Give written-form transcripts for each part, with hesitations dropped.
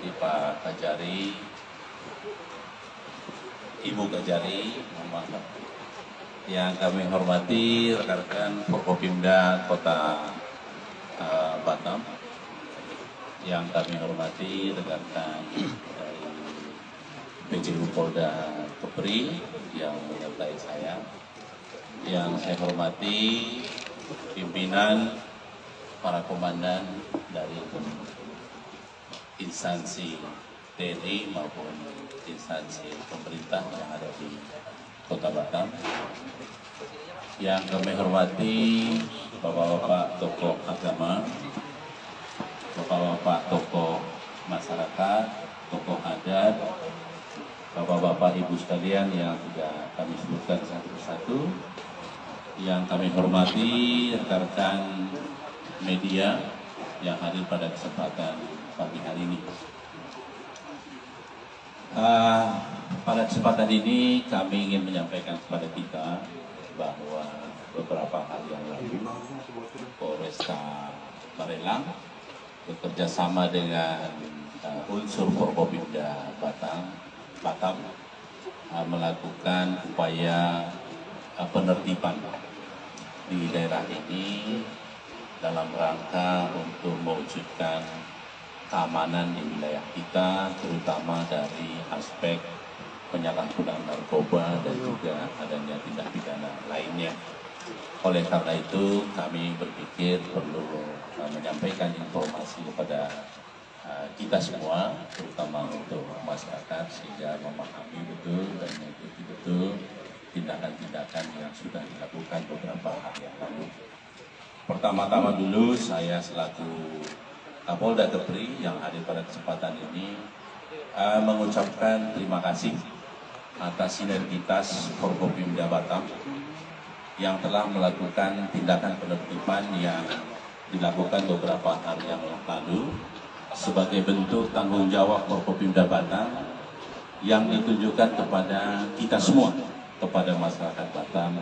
hormati Pak Kajari, Ibu Kajari, yang kami hormati rekan-rekan Forkopimda Kota Batam, yang kami hormati rekan-rekan dari PJU Polda Kepri yang menyertai saya, yang saya hormati pimpinan para komandan dari instansi TNI maupun instansi pemerintah yang ada di Kota Batam, yang kami hormati bapak-bapak tokoh agama, bapak-bapak tokoh masyarakat, tokoh adat, bapak-bapak ibu sekalian yang sudah kami sebutkan satu persatu, yang kami hormati rekan-rekan media yang hadir pada kesempatan pagi hari ini. Pada kesempatan ini kami ingin menyampaikan kepada kita bahwa beberapa hari yang lalu Polresta Barelang bekerja sama dengan unsur Forkopimda Batam melakukan upaya penertiban di daerah ini dalam rangka untuk mewujudkan keamanan di wilayah kita, terutama dari aspek penyalahgunaan narkoba dan juga adanya tindak pidana lainnya. Oleh karena itu, kami berpikir perlu menyampaikan informasi kepada kita semua, terutama untuk masyarakat, sehingga memahami betul dan mengikuti betul tindakan-tindakan yang sudah dilakukan beberapa hari yang lalu. Pertama-tama dulu saya selaku Kapolda Kepri yang hadir pada kesempatan ini mengucapkan terima kasih atas sinergitas Forkopimda Batam yang telah melakukan tindakan penertiban yang dilakukan beberapa hari yang lalu sebagai bentuk tanggung jawab Forkopimda Batam yang ditujukan kepada kita semua, kepada masyarakat Batam,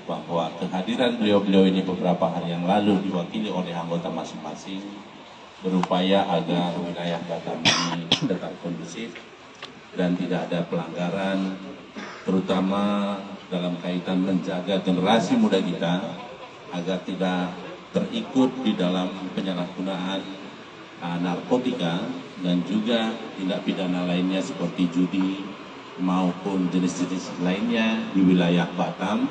bahwa kehadiran beliau-beliau ini beberapa hari yang lalu diwakili oleh anggota masing-masing berupaya agar wilayah Batam ini tetap kondusif dan tidak ada pelanggaran, terutama dalam kaitan menjaga generasi muda kita agar tidak terikut di dalam penyalahgunaan narkotika dan juga tindak pidana lainnya seperti judi maupun jenis-jenis lainnya di wilayah Batam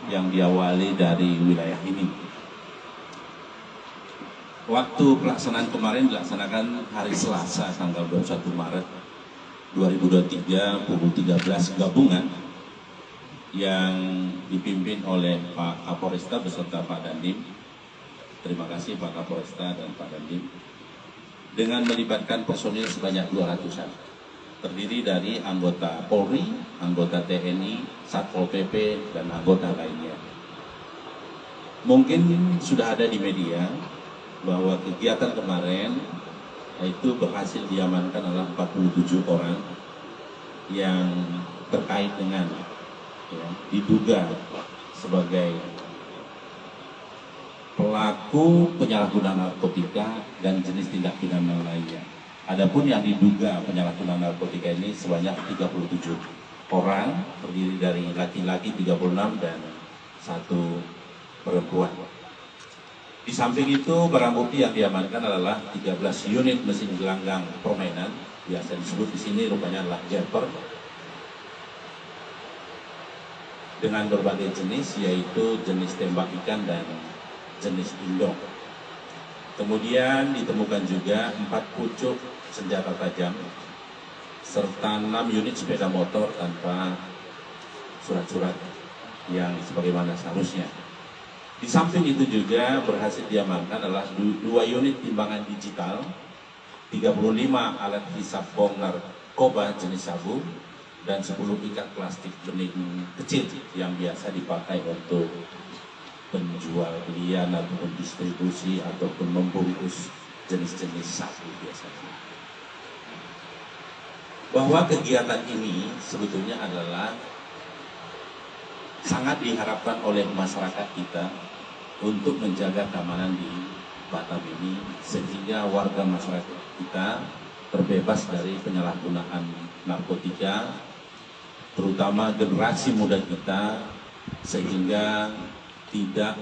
yang diawali dari wilayah ini. Waktu pelaksanaan kemarin dilaksanakan hari Selasa tanggal 21 Maret 2023 pukul 13 gabungan yang dipimpin oleh Pak Kapolresta beserta Pak Dandim. Terima kasih Pak Kapolresta dan Pak Dandim. Dengan melibatkan personil sebanyak 200-an. Terdiri dari anggota Polri, anggota TNI, Satpol PP, dan anggota lainnya. Mungkin sudah ada di media bahwa kegiatan kemarin itu berhasil diamankan adalah 47 orang yang terkait dengan diduga sebagai pelaku penyalahgunaan narkotika dan jenis tindak pidana lainnya. Adapun yang diduga penyalahgunaan narkotika ini sebanyak 37 orang, terdiri dari laki-laki 36 dan 1 perempuan. Di samping itu, barang bukti yang diamankan adalah 13 unit mesin gelanggang permainan, biasa disebut di sini rupanya adalah jumper, dengan berbagai jenis, yaitu jenis tembak ikan dan jenis indong. Kemudian ditemukan juga 4 pucuk senjata tajam, serta 6 unit sepeda motor tanpa surat-surat yang sebagaimana seharusnya. Di samping itu juga berhasil diamankan adalah 2 unit timbangan digital, 35 alat hisap bong narkoba jenis sabu, dan 10 ikat plastik bening kecil yang biasa dipakai untuk penjual belian ataupun distribusi ataupun membungkus jenis-jenis sabu biasanya. Bahwa kegiatan ini sebetulnya adalah sangat diharapkan oleh masyarakat kita untuk menjaga keamanan di Batam ini, sehingga warga masyarakat kita terbebas dari penyalahgunaan narkotika, terutama generasi muda kita, sehingga tidak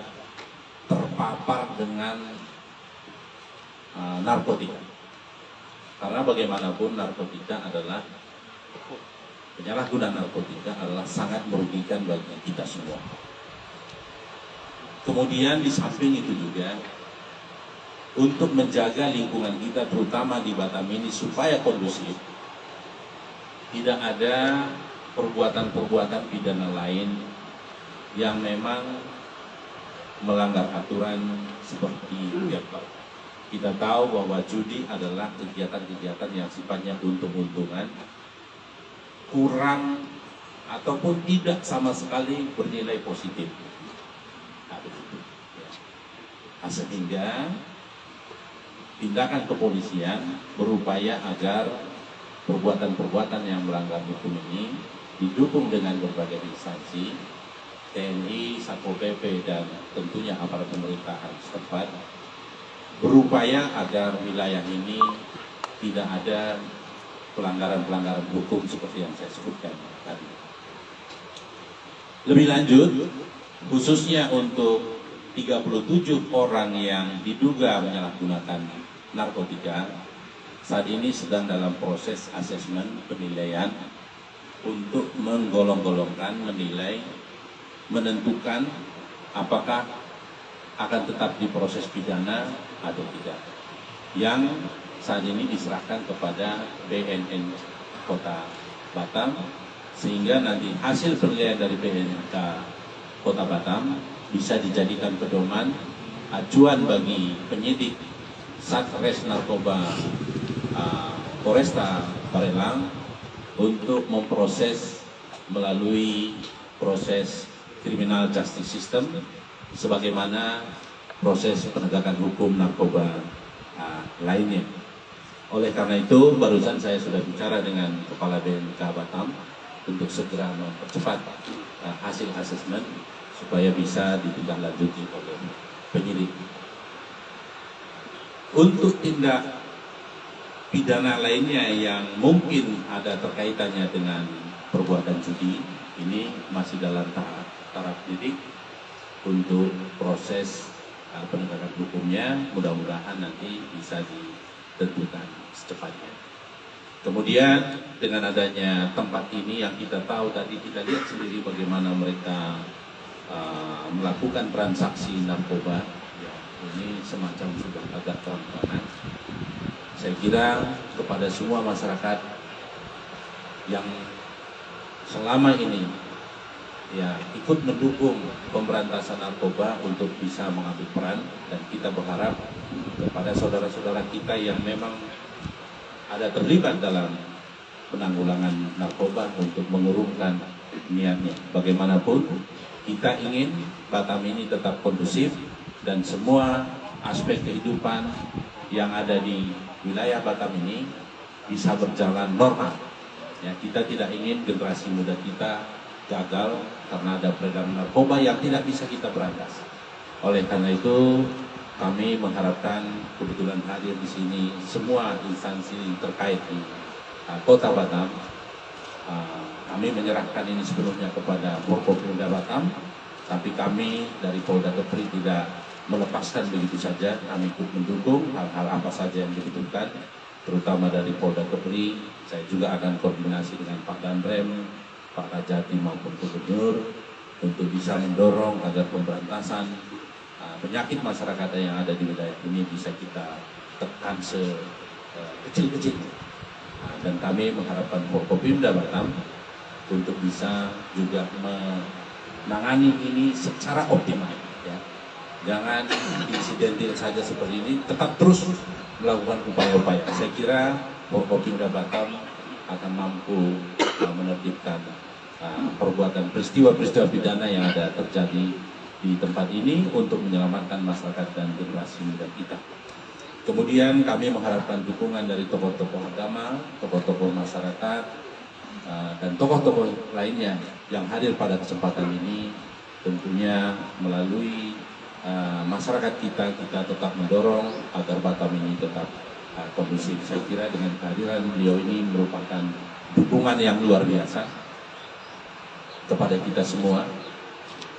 terpapar dengan narkotika. Karena bagaimanapun narkotika adalah, penyalahgunaan narkotika adalah sangat merugikan bagi kita semua. Kemudian di samping itu juga, untuk menjaga lingkungan kita terutama di Batam ini supaya kondusif, tidak ada perbuatan-perbuatan pidana lain yang memang melanggar aturan seperti gambling. Kita tahu bahwa judi adalah kegiatan-kegiatan yang sifatnya untung-untungan, kurang ataupun tidak sama sekali bernilai positif. Sehingga tindakan kepolisian berupaya agar perbuatan-perbuatan yang melanggar hukum ini didukung dengan berbagai instansi, TNI, Satpol PP, dan tentunya aparat pemerintahan setempat, berupaya agar wilayah ini tidak ada pelanggaran-pelanggaran hukum seperti yang saya sebutkan tadi. Lebih lanjut, khususnya untuk 37 orang yang diduga menyalahgunakan narkotika, saat ini sedang dalam proses asesmen penilaian untuk menggolong-golongkan, menilai, menentukan apakah akan tetap diproses pidana atau tidak, yang saat ini diserahkan kepada BNN Kota Batam, sehingga nanti hasil penilaian dari BNK Kota Batam bisa dijadikan pedoman acuan bagi penyidik Satres Narkoba Polresta Barelang untuk memproses melalui proses criminal justice system sebagaimana proses penegakan hukum narkoba lainnya. Oleh karena itu, barusan saya sudah bicara dengan Kepala BNK Batam untuk segera mempercepat hasil asesmen supaya bisa ditindaklanjuti oleh penyidik. Untuk tindak pidana lainnya yang mungkin ada terkaitannya dengan perbuatan judi, ini masih dalam taraf penyidik untuk proses penegakan hukumnya, mudah-mudahan nanti bisa ditentukan secepatnya. Kemudian dengan adanya tempat ini yang kita tahu tadi, kita lihat sendiri bagaimana mereka melakukan transaksi narkoba, ya, ini semacam sudah agak terang-terangan. Saya kira kepada semua masyarakat yang selama ini ya ikut mendukung pemberantasan narkoba untuk bisa mengambil peran, dan kita berharap kepada saudara-saudara kita yang memang ada terlibat dalam penanggulangan narkoba untuk mengurungkan niatnya. Bagaimanapun kita ingin Batam ini tetap kondusif dan semua aspek kehidupan yang ada di wilayah Batam ini bisa berjalan normal. Ya, kita tidak ingin generasi muda kita gagal karena ada peredaran narkoba yang tidak bisa kita berantas. Oleh karena itu, kami mengharapkan kebetulan hadir di sini semua instansi terkait di Kota Batam. Kami menyerahkan ini sebelumnya kepada Forkopimda Batam, tapi kami dari Polda Kepri tidak melepaskan begitu saja. Kami ikut mendukung hal-hal apa saja yang dibutuhkan, terutama dari Polda Kepri. Saya juga akan koordinasi dengan Pak Danrem, Pak Rajati maupun Gubernur untuk bisa mendorong agar pemberantasan penyakit masyarakat yang ada di wilayah ini bisa kita tekan sekecil-kecilnya. Dan kami mengharapkan Forkopimda Batam untuk bisa juga menangani ini secara optimal. Ya. Jangan insidentil saja seperti ini, tetap terus melakukan upaya-upaya. Saya kira Forkopimda Batam akan mampu menertibkan perbuatan peristiwa-peristiwa pidana yang ada terjadi di tempat ini untuk menyelamatkan masyarakat dan generasi muda kita. Kemudian kami mengharapkan dukungan dari tokoh-tokoh agama, tokoh-tokoh masyarakat, dan tokoh-tokoh lainnya yang hadir pada kesempatan ini. Tentunya melalui masyarakat kita tetap mendorong agar Batam ini tetap kondusif. Saya kira dengan kehadiran beliau ini merupakan dukungan yang luar biasa kepada kita semua,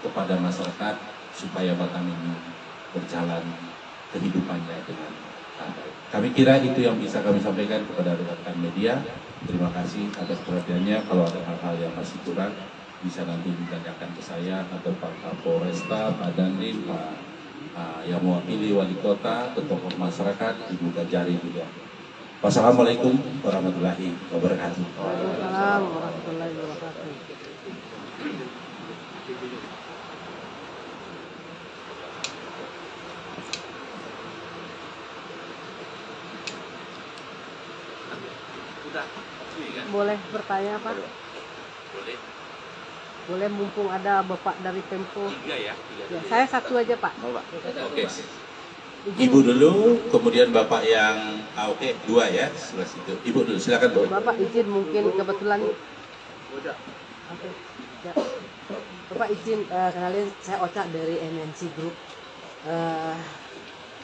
kepada masyarakat, supaya Batam ini berjalan kehidupannya dengan baik. Kami kira itu yang bisa kami sampaikan kepada rekan media. Terima kasih atas perhatiannya. Kalau ada hal-hal yang masih kurang, bisa nanti ditanyakan ke saya atau Pak Kapolresta, Pak Dandim, Pak yang mewakili wali kota, tokoh masyarakat, Ibu Gajari juga. Wassalamualaikum warahmatullahi wabarakatuh. Waalaikumsalam warahmatullahi wabarakatuh. Boleh bertanya, Pak? Boleh. Boleh, mumpung ada Bapak dari Pemko. Tiga ya? Ya, saya satu aja, Pak. Oke. Ibu dulu, kemudian Bapak yang oke, dua ya, sebelah situ. Ibu dulu, silakan Bu. Bapak izin, mungkin kebetulan. Oke. Ya. Bapak izin, kenalin, saya Oca dari MNC Group.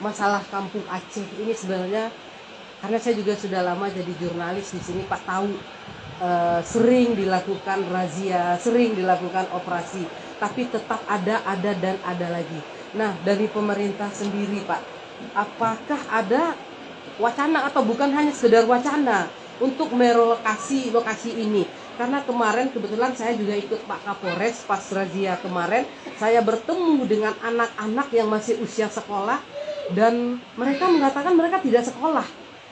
Masalah Kampung Aceh ini sebenarnya, karena saya juga sudah lama jadi jurnalis di sini, Pak, tahu sering dilakukan razia, sering dilakukan operasi, tapi tetap ada dan ada lagi. Nah, dari pemerintah sendiri, Pak, apakah ada wacana atau bukan hanya sekedar wacana untuk merelokasi lokasi ini? Karena kemarin kebetulan saya juga ikut Pak Kapolres pas razia kemarin, saya bertemu dengan anak-anak yang masih usia sekolah dan mereka mengatakan mereka tidak sekolah.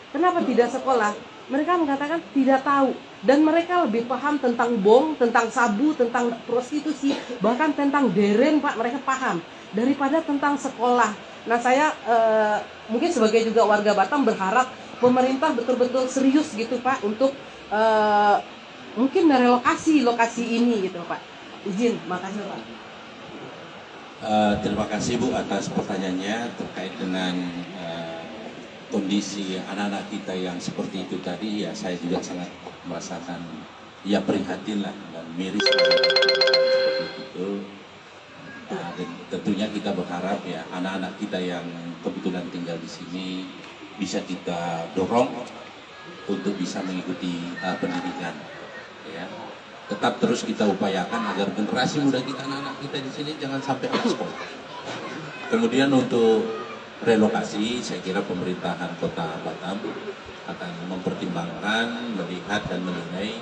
Kenapa tidak sekolah? Mereka mengatakan tidak tahu dan mereka lebih paham tentang bom, tentang sabu, tentang prostitusi, bahkan tentang deren, Pak, mereka paham daripada tentang sekolah. Nah, saya mungkin sebagai juga warga Batam berharap pemerintah betul-betul serius gitu, Pak, untuk mungkin merelokasi lokasi ini gitu, Pak. Izin, makasih, Pak. Terima kasih Bu atas pertanyaannya terkait dengan kondisi anak-anak kita yang seperti itu tadi. Ya, saya juga sangat merasakan ya prihatin lah dan miris seperti itu. Dan tentunya kita berharap ya anak-anak kita yang kebetulan tinggal di sini bisa kita dorong untuk bisa mengikuti pendidikan. Ya, tetap terus kita upayakan agar generasi muda kita, anak-anak kita di sini jangan sampai anak sekolah. Kemudian untuk relokasi, saya kira pemerintahan Kota Batam akan mempertimbangkan, melihat dan menilai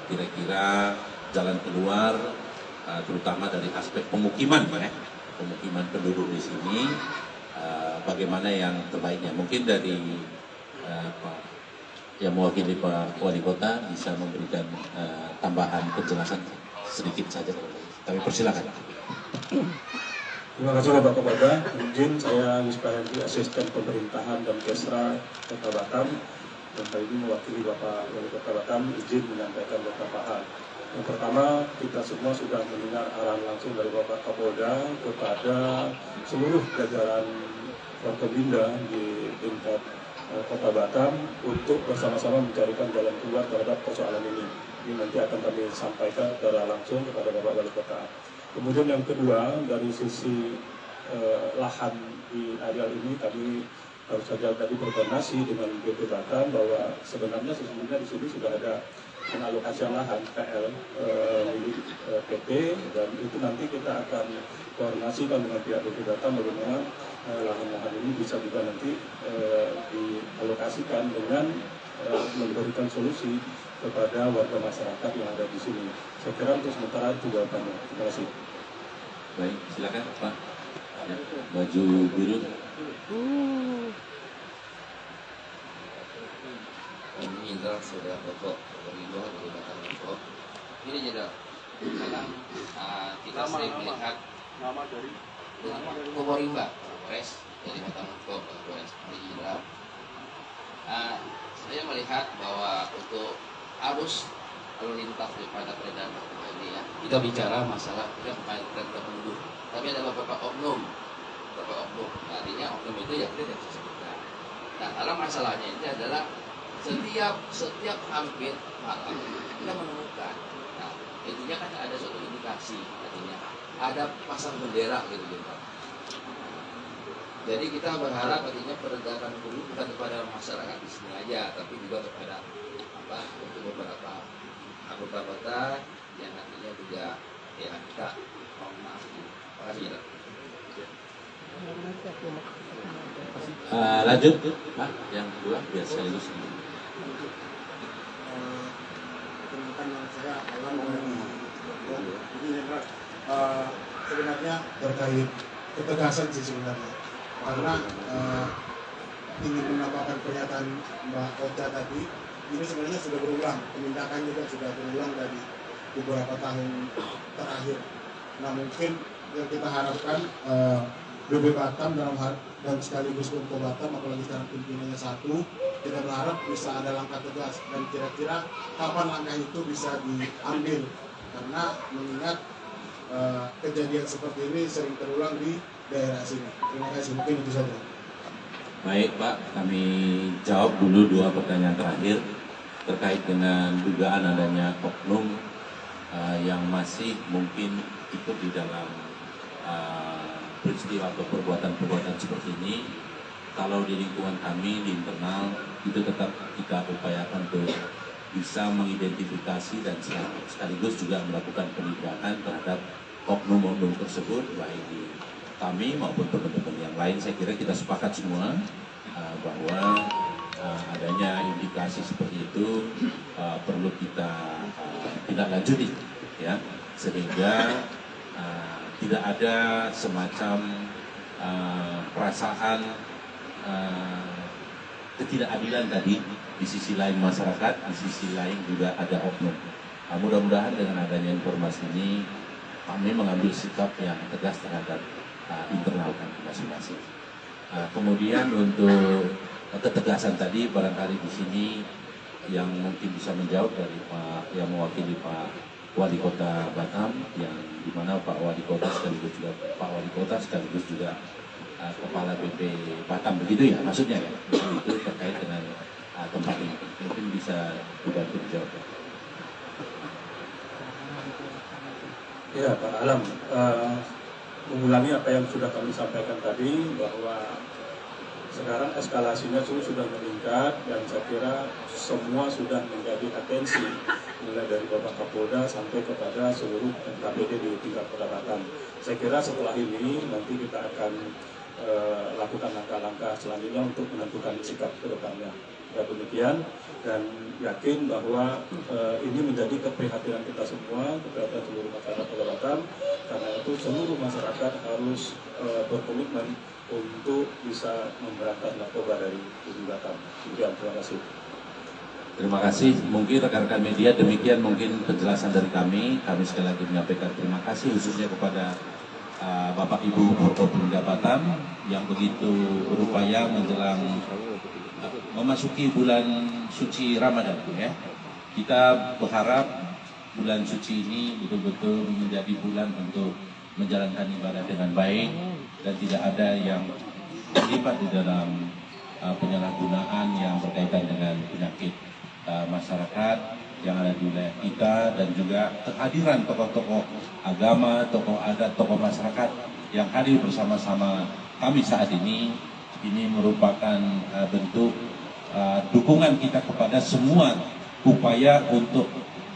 kira-kira jalan keluar, terutama dari aspek pemukiman, ya, pemukiman penduduk di sini, bagaimana yang terbaiknya. Mungkin dari Pak yang mewakili Pak Wali Kota bisa memberikan tambahan penjelasan sedikit saja. Kami persilakan. Terima kasih Bapak Kapolda. Izin saya Yuspa Hendri, Asisten Pemerintahan dan Kesra Kota Batam, dan kali ini mewakili Bapak Wali Kota Batam izin menyampaikan beberapa hal. Yang pertama, kita semua sudah mendengar arahan langsung dari Bapak Kapolda kepada seluruh jajaran Forkopimda di tingkat Kota Batam untuk bersama-sama mencarikan jalan keluar terhadap persoalan ini. Ini nanti akan kami sampaikan secara langsung kepada Bapak Wali Kota. Kemudian yang kedua, dari sisi lahan di areal ini tadi baru saja berkoordinasi dengan BP Batam bahwa sebenarnya sesungguhnya di sini sudah ada pengalokasian lahan KL milik PT, dan itu nanti kita akan koordinasikan dengan pihak BP Batam bagaimana lahan-lahan ini bisa juga nanti dialokasikan dengan memberikan solusi kepada warga masyarakat yang ada di sini. Saya kira untuk sementara itu jawabannya. Terima kasih. Baik, silakan Pak. Ya, baju biru. Ini Indra sudah pokok Ridho dari Batam Pokok. Ini jadi kadang kita sering melihat nama dari Komorimba, Polres dari Batam Pokok, Polres Indra. Saya melihat bahwa untuk arus lalu lintas daripada peredaran narkoba ini ya, kita bicara masalah tidak peredaran penduduk, tapi ada beberapa oknum, artinya oknum itu ya kita tidak bisa sebutkan. Nah, karena masalahnya ini adalah setiap hampir malam kita menemukan. Nah, intinya kan ada suatu indikasi, artinya ada pasang bendera gitu. Jadi kita berharap artinya penegakan hukum bukan kepada masyarakat di sini aja, tapi juga kepada untuk beberapa anggota yang nantinya juga ya kita mohon maaf. Terima kasih. Lanjut, Pak, yang kedua biasa itu sendiri. Sebenarnya terkait ketegasan sih sebenarnya, karena ingin menambahkan pernyataan Mbak Ocha tadi, ini sebenarnya sudah berulang, penindakan juga sudah berulang dari beberapa tahun terakhir. Nah mungkin yang kita harapkan BB Batam dalam hal dan sekaligus Pemko Batam, apalagi sekarang pimpinannya satu, kita berharap bisa ada langkah tegas dan kira-kira kapan langkah itu bisa diambil, karena mengingat kejadian seperti ini sering terulang di daerah sini. Terima kasih, mungkin itu saja. Baik Pak, kami jawab dulu dua pertanyaan terakhir terkait dengan dugaan adanya oknum yang masih mungkin ikut di dalam peristiwa atau perbuatan-perbuatan seperti ini. Kalau di lingkungan kami, di internal, itu tetap kita upayakan untuk bisa mengidentifikasi dan sekaligus juga melakukan penindakan terhadap oknum-oknum tersebut, baik di kami maupun teman-teman yang lain. Saya kira kita sepakat semua bahwa adanya indikasi seperti itu perlu kita tindak lanjuti, ya, sehingga tidak ada semacam perasaan ketidakadilan tadi di sisi lain masyarakat, di sisi lain juga ada oknum. Mudah-mudahan dengan adanya informasi ini kami mengambil sikap yang tegas terhadap internal kami masing-masing. Kemudian untuk ketegasan tadi barangkali di sini yang mungkin bisa menjawab dari Pak yang mewakili Pak Wali Kota Batam, yang dimana Pak Wali Kota sekaligus juga Kepala BP Batam, begitu ya maksudnya ya, itu terkait dengan tempat ini, mungkin bisa dibantu dijawab. Ya Pak Alam, mengulangi apa yang sudah kami sampaikan tadi, bahwa sekarang eskalasinya sudah meningkat dan saya kira semua sudah menjadi atensi, mulai dari Bapak Kapolda sampai kepada seluruh NKPD di tingkat Kota Batam. Saya kira setelah ini nanti kita akan lakukan langkah-langkah selanjutnya untuk menentukan sikap ke depannya. Ya demikian, dan yakin bahwa ini menjadi keprihatinan kita semua, keprihatinan seluruh masyarakat Kota Batam. Karena itu seluruh masyarakat harus berkomitmen untuk bisa memberantas narkoba dari Bumi Batam. Demikian, terima kasih. Terima kasih. Mungkin rekan-rekan media, demikian mungkin penjelasan dari kami. Kami sekali lagi menyampaikan terima kasih khususnya kepada Bapak Ibu Forkopimda Batam yang begitu berupaya menjelang memasuki bulan suci Ramadan, ya. Kita berharap bulan suci ini betul-betul menjadi bulan untuk menjalankan ibadah dengan baik dan tidak ada yang terlibat di dalam penyalahgunaan yang berkaitan dengan penyakit masyarakat yang ada di wilayah kita, dan juga kehadiran tokoh-tokoh agama, tokoh adat, tokoh masyarakat yang hadir bersama-sama kami saat ini merupakan bentuk dukungan kita kepada semua upaya untuk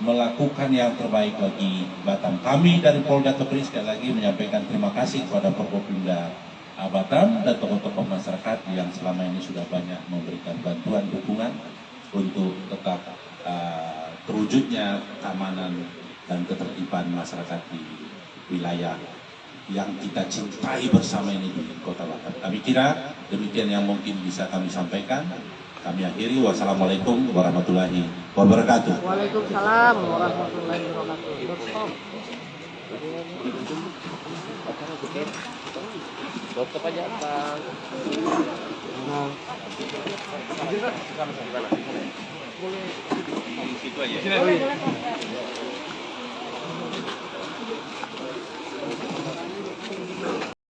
melakukan yang terbaik bagi Batam. Kami dari Polda Kepri sekali lagi menyampaikan terima kasih kepada Forkopimda Batam dan tokoh-tokoh masyarakat yang selama ini sudah banyak memberikan bantuan dukungan untuk tetap terwujudnya keamanan dan ketertiban masyarakat di wilayah yang kita cintai bersama ini di Kota Batam. Kami kira demikian yang mungkin bisa kami sampaikan. Kami akhiri. Wassalamualaikum warahmatullahi wabarakatuh. Waalaikumsalam warahmatullahi wabarakatuh. Tutup aja Bang. Di situ aja.